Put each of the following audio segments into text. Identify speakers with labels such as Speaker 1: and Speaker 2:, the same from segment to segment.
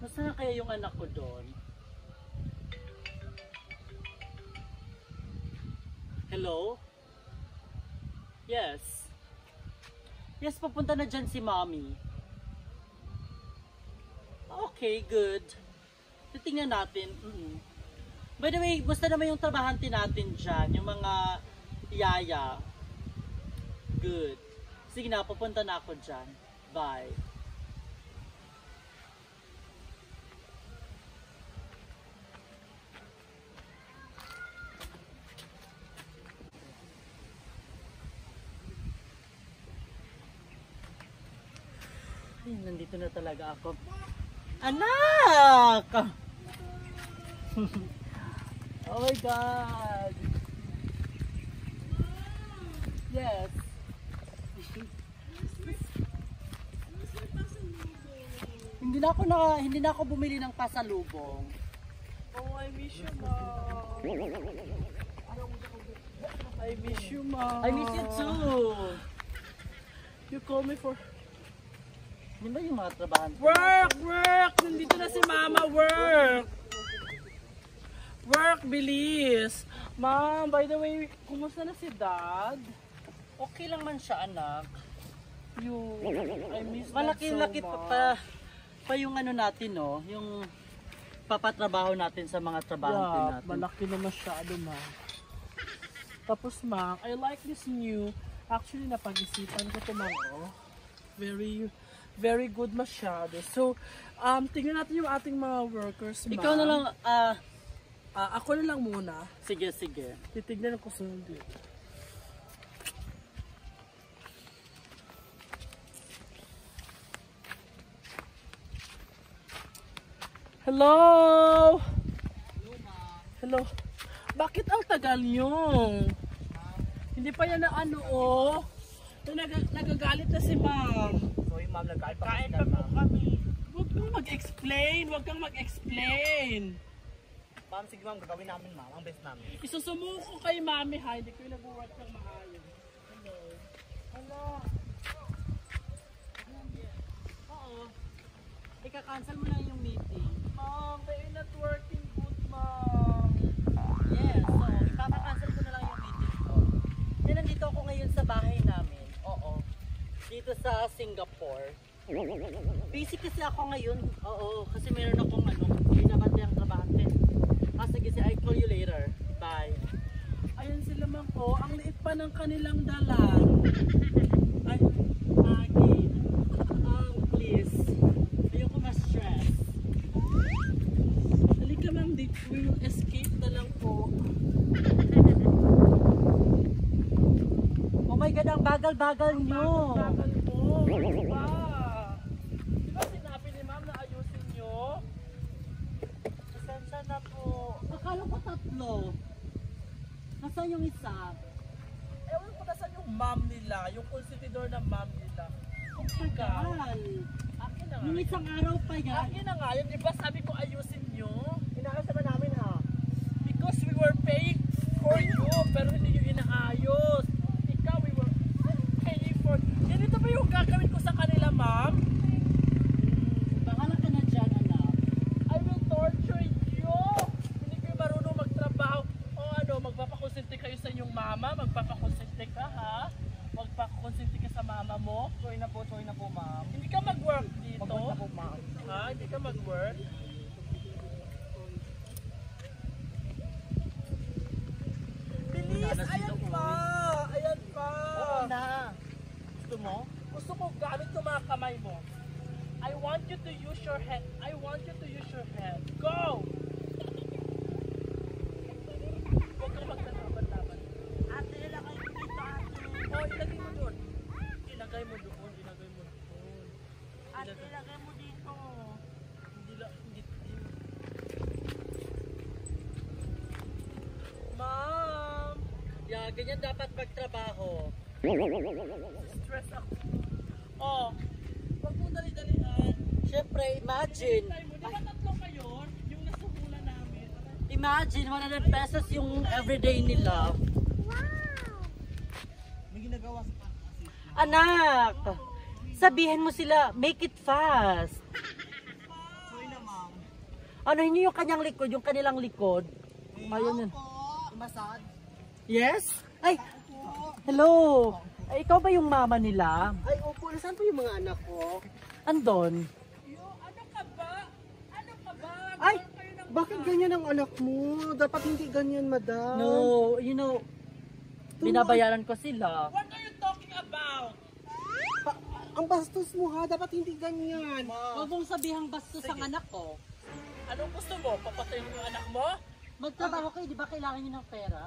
Speaker 1: Nasaan kaya yung anak ko doon? Hello? Yes. Yes, papunta na dyan si Mommy. Okay, good. Titingnan natin. By the way, gusto naman yung trabahante natin dyan, yung mga yaya. Good. Sige na, pupunta na ako dyan. Bye. Ay, nandito na talaga ako. Anak! Oh my God! Yes. Hindi na ako bumili ng pasalubong.
Speaker 2: Oh, I miss you, Mom. I miss you, Mom.
Speaker 1: I miss you too.
Speaker 2: You call me for
Speaker 1: Di ba yung mga trabahan?
Speaker 2: work! Nandito na si Mama, work! Work, bilis! Mom, by the way, kumusta na si Dad?
Speaker 1: Okay lang man siya, anak.
Speaker 2: I miss Dad
Speaker 1: Malaki-laki
Speaker 2: so much.
Speaker 1: pa yung ano natin, no? Yung papatrabaho natin sa mga trabahante
Speaker 2: Yeah,
Speaker 1: natin.
Speaker 2: malaki na masyado, Ma. Tapos, Ma, I like this new. Actually, napag-isipan ko ito, Ma. Oh. Very good masyado. So, tingnan natin yung ating mga workers, Ma.
Speaker 1: Ikaw na lang,
Speaker 2: ako na lang muna.
Speaker 1: sige.
Speaker 2: Titignan ko sa hindi. Hello! Hello. Bakit ang tagal nyo? Hindi pa yan na ano, oh. Nagagalit na si Ma'am.
Speaker 3: Sorry ma'am, nagkain pa
Speaker 2: Kain pa po kami. Huwag kang mag-explain.
Speaker 3: Ma'am, sige ma'am, gagawin namin ma'am, ang best namin.
Speaker 2: Isusumuko kay Mami ha, hindi ko yung nag-work ng maayos. Hello.
Speaker 1: Oo. Ika-cancel mo lang yung meeting.
Speaker 2: Mom, they're not working good, Mom.
Speaker 1: Yes, so ipapa-cancel ko na lang yung meeting ko. Yan, nandito ako ngayon sa bahay namin. Oo. Dito sa Singapore. Busy kasi ako ngayon. Oo, kasi meron akong binabante ang trabahante. Sige, I call you later. Bye.
Speaker 2: Ayan sila man ko, ang liit pa ng kanilang dalan.
Speaker 1: Ay, Maggie. Please. Ayoko ma-stress.
Speaker 2: Halika ma'am, we will escape na lang po.
Speaker 1: Oh my God, ang bagal-bagal nyo.
Speaker 2: Bagal po. Diba? Diba sinabi ni ma'am na ayusin nyo?
Speaker 1: Pasensya na po. Akala ko 3. Nasaan yung isa?
Speaker 2: Ewan ko na saan yung ma'am nila, yung konsididor ng ma'am nila.
Speaker 1: Ang tagal.
Speaker 2: Akin na nga.
Speaker 1: Yung isang araw pa yan.
Speaker 2: Akin na nga yun, diba sabi ko ayusin nyo?
Speaker 3: Inaayos naman namin ha.
Speaker 2: Because we were paying for you, pero hindi nyo inaayos. Ikaw, we were paying for... Ganito ba yung gagawin ko sa kanila, ma'am?
Speaker 1: Bahala ka na dyan, anak.
Speaker 2: I will torture you! Hindi kayo marunong magtrabaho. O ano, magpapakonsinti kayo sa inyong mama? Magpapakonsinti ka, ha? Magpapakonsinti ka sa mama mo?
Speaker 3: Sorry na po ma'am.
Speaker 2: Hindi ka mag-work dito?
Speaker 3: Pagod na po ma'am.
Speaker 2: Ha? Hindi ka mag-work? Bilis! Ayan pa! Ayan pa!
Speaker 3: Oo na. Gusto mo?
Speaker 2: Gusto ko gamit yung mga kamay mo. I want you to use your head. I want you to use your head. Go! Huwag kang magtataban-taban.
Speaker 1: Ate, ilagay mo dito, ate.
Speaker 2: Oh, ilagay mo doon. Ilagay mo doon.
Speaker 1: Ate, ilagay mo dito.
Speaker 2: Hindi. Ma'am!
Speaker 1: Yeah, ganyan dapat magtrabaho.
Speaker 2: Stress ako. Oh, wag mo dali-dalian.
Speaker 1: Siyempre, imagine.
Speaker 2: Tayo mo, di ba 3 kayo? Yung nasumula namin.
Speaker 1: Imagine, 100 pesos yung everyday nila.
Speaker 3: May ginagawa sa kasi.
Speaker 1: Anak! Sabihin mo sila, make it fast.
Speaker 3: Sorry na ma'am.
Speaker 1: Ano niyo yung kanyang likod, yung kanilang likod? Ayun yun.
Speaker 3: Massage.
Speaker 1: Yes? Ay, hello. Ay, ikaw ba yung mama nila?
Speaker 3: Ay, opo. Nasaan po yung mga anak ko?
Speaker 1: Andon.
Speaker 2: Ano ka ba? Ano ka ba?
Speaker 3: Ay, bakit ganyan ang anak mo? Dapat hindi ganyan, madam.
Speaker 1: No, you know, binabayaran ko sila.
Speaker 2: What are you talking about?
Speaker 3: Ang bastos mo ha, dapat hindi ganyan.
Speaker 1: Huwag mong sabihang bastos ang anak ko.
Speaker 2: Anong gusto mo? Papatayin mo yung anak mo?
Speaker 1: Magtrabaho kayo, di ba kailangan niyo ng pera?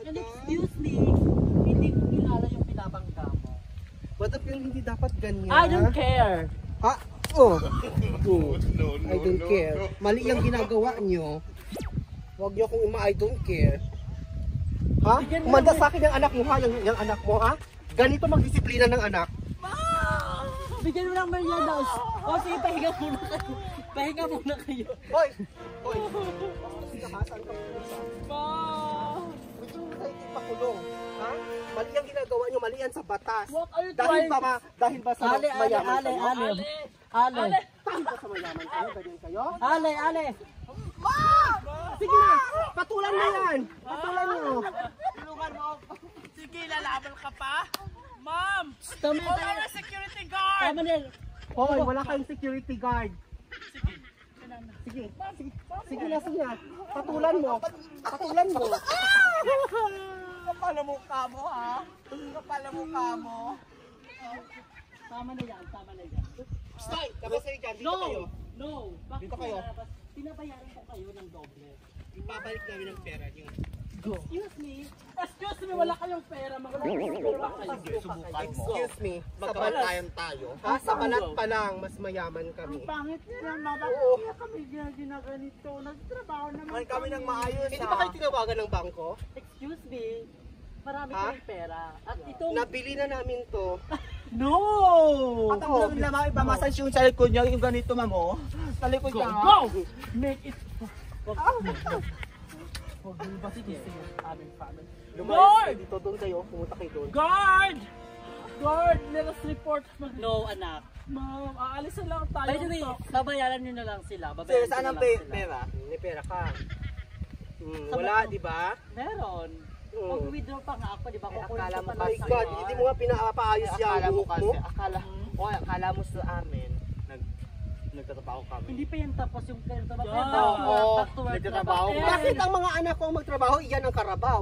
Speaker 1: And excuse me, hindi ko kilala yung pinabangga mo.
Speaker 3: Madam, pero hindi dapat ganyan.
Speaker 1: I don't care.
Speaker 3: Ha? Oh. I don't care. Mali yung ginagawa nyo. Huwag nyo akong I don't care. Ha? Kumanda sa akin yung anak mo ha, yung anak mo ha? Ganito magdisiplina ng anak.
Speaker 1: Bigyan mo ng meriendas. O sige, pahinga muna kayo. Pahinga muna kayo.
Speaker 3: Hoy! Hoy! Sige ha, saan ka pupunta?
Speaker 2: Ma!
Speaker 3: Gusto mo tayo ipakulong. Ha? Mali ang ginagawa nyo, mali yan sa batas.
Speaker 2: What are you
Speaker 3: Dahil
Speaker 2: trying?
Speaker 3: dahil ba sa
Speaker 1: Ale, ale,
Speaker 3: mayaman
Speaker 1: ale,
Speaker 3: kayo?
Speaker 1: ale. Ale.
Speaker 3: Dahil ba sa mayaman kayo? Ganyan kayo?
Speaker 1: Ale, ale.
Speaker 3: Sige na! Patulan mo yan! Patulan mo! Tulungan mo!
Speaker 2: Sige, lalaban ka pa? Ma'am!
Speaker 1: Tama
Speaker 2: Hold on a security guard!
Speaker 1: Tama na yan.
Speaker 3: Hoy, wala kayong security guard.
Speaker 2: Sige.
Speaker 3: Sige, sige, sige na, sige na. Patulan mo. Patulan mo. Kapal na mukha mo, ha? Kapal na mukha mo.
Speaker 1: Tama na yan, tama na yan.
Speaker 3: Stay! Tapos kayo dyan, dito kayo.
Speaker 1: No! Bakit
Speaker 3: Dito kayo.
Speaker 1: Pinabayaran ko kayo ng doble.
Speaker 3: Ibabalik namin ang pera niyo.
Speaker 1: Excuse me.
Speaker 2: Excuse me, wala kayong pera. Magkakasuko pa kayo.
Speaker 3: Excuse me, magkabantayan tayo. Ha? Sa balat pa lang, mas mayaman kami.
Speaker 2: Pangit na,
Speaker 3: Oo.
Speaker 2: kami ginaganito. Nagtrabaho naman
Speaker 3: Ay, kami nang maayos, hindi ba kayo tinawagan ng bangko?
Speaker 1: Excuse me. Marami
Speaker 3: Ha?
Speaker 1: kayong pera. At itong...
Speaker 3: Nabili na namin to.
Speaker 2: No!
Speaker 3: At ang lamang ipamasage yung sa likod niya, yung ganito, mamo. Sa likod
Speaker 2: Go!
Speaker 3: niya.
Speaker 2: Go! Make it...
Speaker 1: Sige, sige.
Speaker 2: Aming family.
Speaker 3: Lumayas kayo dito, doon kayo. Pumunta kayo doon.
Speaker 2: Guard! Guard, let us report.
Speaker 1: No, anak.
Speaker 2: Ma'am, aalis na lang tayo.
Speaker 1: By the way, babayaran nyo na lang sila.
Speaker 3: Sir,
Speaker 1: Babayaran
Speaker 3: saan
Speaker 1: nyo
Speaker 3: ang
Speaker 1: na lang sila.
Speaker 3: pera? May pera ka.
Speaker 1: Sa
Speaker 3: Wala,
Speaker 1: bato.
Speaker 3: di ba?
Speaker 1: Meron. Mag-withdraw pa nga ako, di ba? Kukunin
Speaker 4: akala
Speaker 1: ko
Speaker 4: mo
Speaker 1: pa
Speaker 3: My
Speaker 1: lang
Speaker 4: kasi-
Speaker 1: sa'yo.
Speaker 3: God, hindi mo nga pinapaayos yan.
Speaker 4: Akala mo
Speaker 3: buhok
Speaker 4: kasi,
Speaker 3: mo.
Speaker 4: akala mo sa amin, nagtatrabaho kami.
Speaker 1: Hindi pa yan tapos yung kwento.
Speaker 2: Yeah.
Speaker 3: Oo,
Speaker 1: Back to work na
Speaker 4: nagtatrabaho
Speaker 1: ba?
Speaker 4: ka.
Speaker 3: Bakit ang mga anak ko ang magtrabaho, iyan ang karabaw?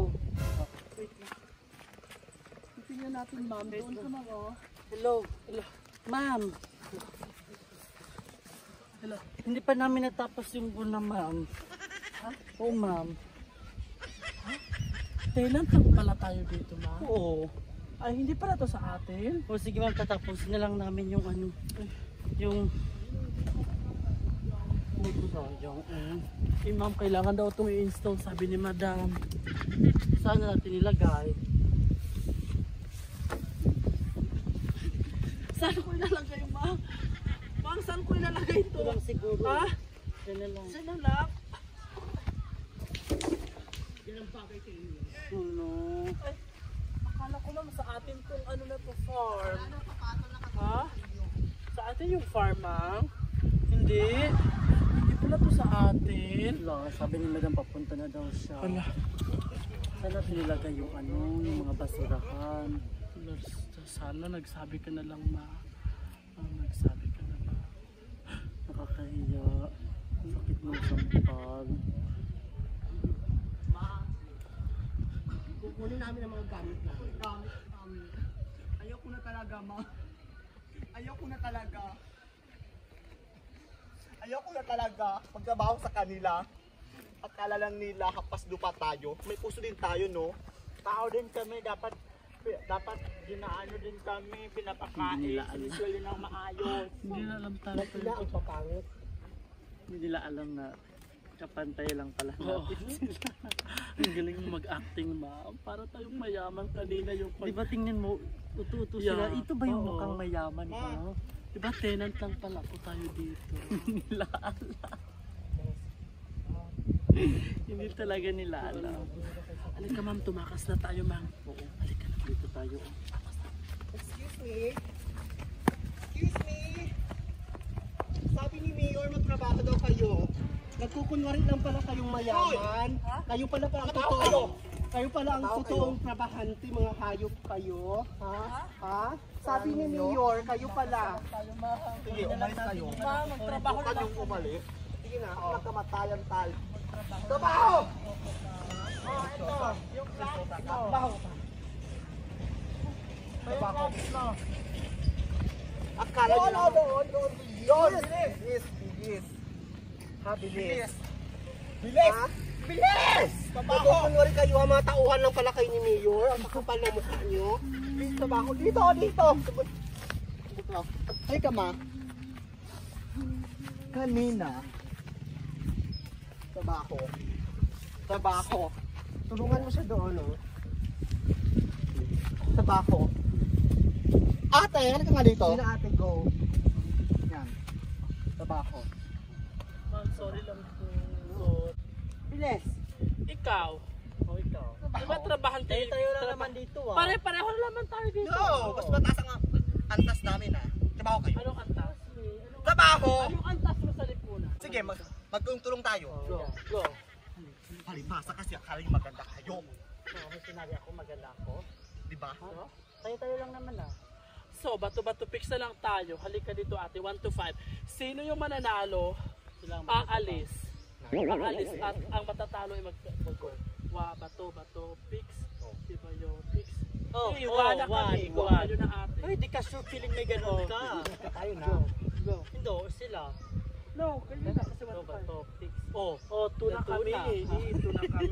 Speaker 2: Tingnan natin, ma'am. Doon ka na, oh.
Speaker 1: Hello. Hello. Ma'am.
Speaker 2: Hello.
Speaker 1: Hindi pa namin natapos yung guna, ma'am. Oo, ma'am.
Speaker 2: Tenant lang pala tayo dito, ma'am.
Speaker 1: Oo.
Speaker 2: Ay, hindi pala to sa atin.
Speaker 1: O sige ma'am, tatapusin na lang namin yung ano, yung
Speaker 2: Eh, ma'am, kailangan daw itong i-install, sabi ni madam.
Speaker 1: saan na natin nilagay?
Speaker 2: Saan ko ilalagay, ma'am? Ma'am, saan ko ilalagay ito?
Speaker 1: Ito lang siguro.
Speaker 2: Ha?
Speaker 1: Yan na lang.
Speaker 2: Saan na lang? Yan ang bagay kayo.
Speaker 1: Ano?
Speaker 2: Akala ko ma'am, sa atin tong ano na to, farm. Ha? Sa atin yung farm, ma'am? Hindi. Hindi pala to sa atin.
Speaker 1: Wala, sabi ni madam papunta na daw siya.
Speaker 2: Wala.
Speaker 1: Saan natin nilagay yung ano, yung mga basurahan?
Speaker 2: Sana nagsabi ka na lang, ma. Nagsabi ka na, ma.
Speaker 1: Nakakahiya. Sakit ng sampal.
Speaker 3: Kukunin namin ang mga gamit namin. Ayaw ko na talaga, ma. Ayaw ko na talaga. Ayaw ko na talaga magtrabaho sa kanila. Akala lang nila hapas lupa tayo. May puso din tayo, no?
Speaker 4: Tao din kami, dapat ginaano din kami, pinapakain,
Speaker 1: Hindi nila alam.
Speaker 4: sinisweldo ng maayos.
Speaker 2: Hindi na alam talaga.
Speaker 3: Sila ang papangit.
Speaker 1: Hindi nila alam na kapantay lang pala
Speaker 2: Oo.
Speaker 1: natin sila.
Speaker 2: Ang galing mo mag-acting, ma'am. Para tayong mayaman kanina yung
Speaker 1: Di ba tingnan mo, utu-utu sila.
Speaker 2: Yeah.
Speaker 1: Ito ba yung
Speaker 2: Oo.
Speaker 1: mukhang mayaman ko?
Speaker 2: Diba tenant lang pala po tayo dito?
Speaker 1: Hindi nila alam. Hindi talaga nila alam.
Speaker 2: Halika ma'am, tumakas na tayo ma'am.
Speaker 1: Oo, halika na dito tayo.
Speaker 3: Excuse me? Excuse me? Sabi ni Mayor, magtrabaho daw kayo. Nagkukunwari lang pala kayong mayaman. Kayo pala ang totoo. Kayo pala ang totoong trabahante, mga hayop kayo. Ha? Ha? Sabi ni Mayor, kayo pala.
Speaker 4: Sige, umalis kayo.
Speaker 2: Magtrabaho
Speaker 4: Huwag kayong umalis.
Speaker 3: Sige na.
Speaker 4: Magkamatayan tayo.
Speaker 3: Trabaho!
Speaker 4: Akala nyo doon. Bilis. Bilis.
Speaker 3: Ha, bilis.
Speaker 4: Bilis.
Speaker 3: Ha?
Speaker 4: Bilis!
Speaker 3: Nagkukunwari kayo, ha? Mga tauhan lang pala kayo ni Mayor. Ang makapal na mukha nyo. Please, trabaho. Dito, dito.
Speaker 4: Ay, kama. Kanina.
Speaker 3: Trabaho. Trabaho. Tulungan mo siya doon, no? Trabaho.
Speaker 4: Ate, ano ka nga dito?
Speaker 3: Sino ate, go.
Speaker 4: Yan. Trabaho.
Speaker 2: Ma'am, sorry lang po.
Speaker 3: Bilis.
Speaker 2: Ikaw.
Speaker 1: O ikaw.
Speaker 2: Diba trabahante?
Speaker 1: Tayo lang naman dito ah.
Speaker 2: Pare-pareho naman tayo dito.
Speaker 4: No! Mas mataas ang antas namin ha. Trabaho kayo.
Speaker 2: Anong antas?
Speaker 4: Trabaho!
Speaker 2: Anong antas mo sa lipunan?
Speaker 4: Sige, magtulong tayo.
Speaker 2: Go. Go.
Speaker 4: Palibasa kasi akala nyo maganda kayo.
Speaker 1: Oo, may sinabi ako maganda ako.
Speaker 4: Diba?
Speaker 1: Tayo lang naman ah.
Speaker 2: So, bato-bato picks na lang tayo. Halika dito ate, 1 to 5. Sino yung mananalo?
Speaker 1: Silang
Speaker 2: Aalis. Aalis at ang matatalo ay mag-go. Bato, picks. Diba yung picks?
Speaker 1: Oh,
Speaker 2: Iwan na kami. Go. Ano na ate?
Speaker 1: Ay, di ka sure feeling may ganun ka.
Speaker 3: Tayo na.
Speaker 2: Go.
Speaker 1: Hindi, sila.
Speaker 2: No, kayo na kasi
Speaker 1: Ito
Speaker 2: 1 to
Speaker 1: ba
Speaker 2: 5.
Speaker 1: to? Fix.
Speaker 2: Oh, 2 na
Speaker 1: Ito
Speaker 2: kami.
Speaker 1: na.
Speaker 2: Dito na kami.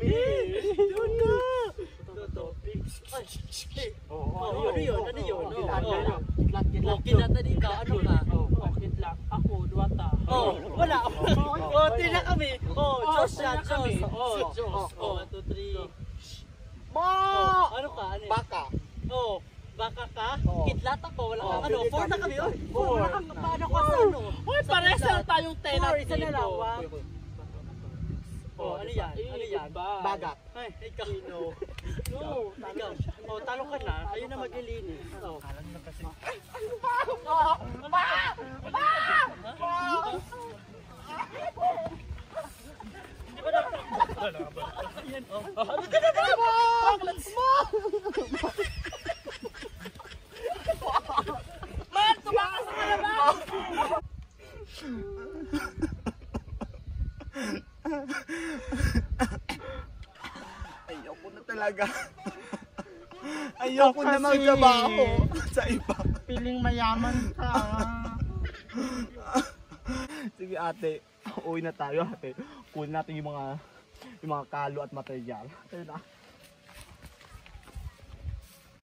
Speaker 1: Doon na.
Speaker 2: Bato, picks.
Speaker 1: Ay,
Speaker 2: Oh,
Speaker 1: ano yun? Ano yun?
Speaker 3: Kidlat
Speaker 1: Oh,
Speaker 3: yan.
Speaker 1: Kidlat, kidlat. Kidlat na din ka. Ano ka?
Speaker 2: Oh, kidlat. Ako, duwata.
Speaker 1: Oh, wala. Oh, tila kami. Oh, Diyos siya,
Speaker 2: tila kami.
Speaker 1: Diyos.
Speaker 2: Oh,
Speaker 1: Si Diyos.
Speaker 2: oh.
Speaker 1: 1, 2, 3.
Speaker 4: Mo!
Speaker 1: Oh, ano ka? Ano yun?
Speaker 4: Baka.
Speaker 1: Oh, baka ka?
Speaker 4: Oo.
Speaker 1: Kidlat ako. Wala
Speaker 4: Oo,
Speaker 1: kang ano.
Speaker 4: bilis
Speaker 1: 4 na
Speaker 4: ka,
Speaker 1: kami.
Speaker 4: bilis
Speaker 1: Oy,
Speaker 4: ka.
Speaker 1: 4. Wala kang paano ka sa ano?
Speaker 2: Hoy,
Speaker 1: Sa
Speaker 2: pares
Speaker 1: kidlat.
Speaker 2: lang tayong tenant
Speaker 1: 4, isa na lang.
Speaker 2: dito.
Speaker 1: One. Oh, ano yan? Ano yan?
Speaker 4: Bagat.
Speaker 1: Ay, ikaw. No, ikaw. Oh, talo ka na. Ayun na maglilinis. Oh.
Speaker 4: Ayoko na talaga. Ayoko na magtrabaho sa iba.
Speaker 3: Piling mayaman ka.
Speaker 4: Sige ate, uwi na tayo ate. Kunin natin yung mga kalo at material. Ayun na.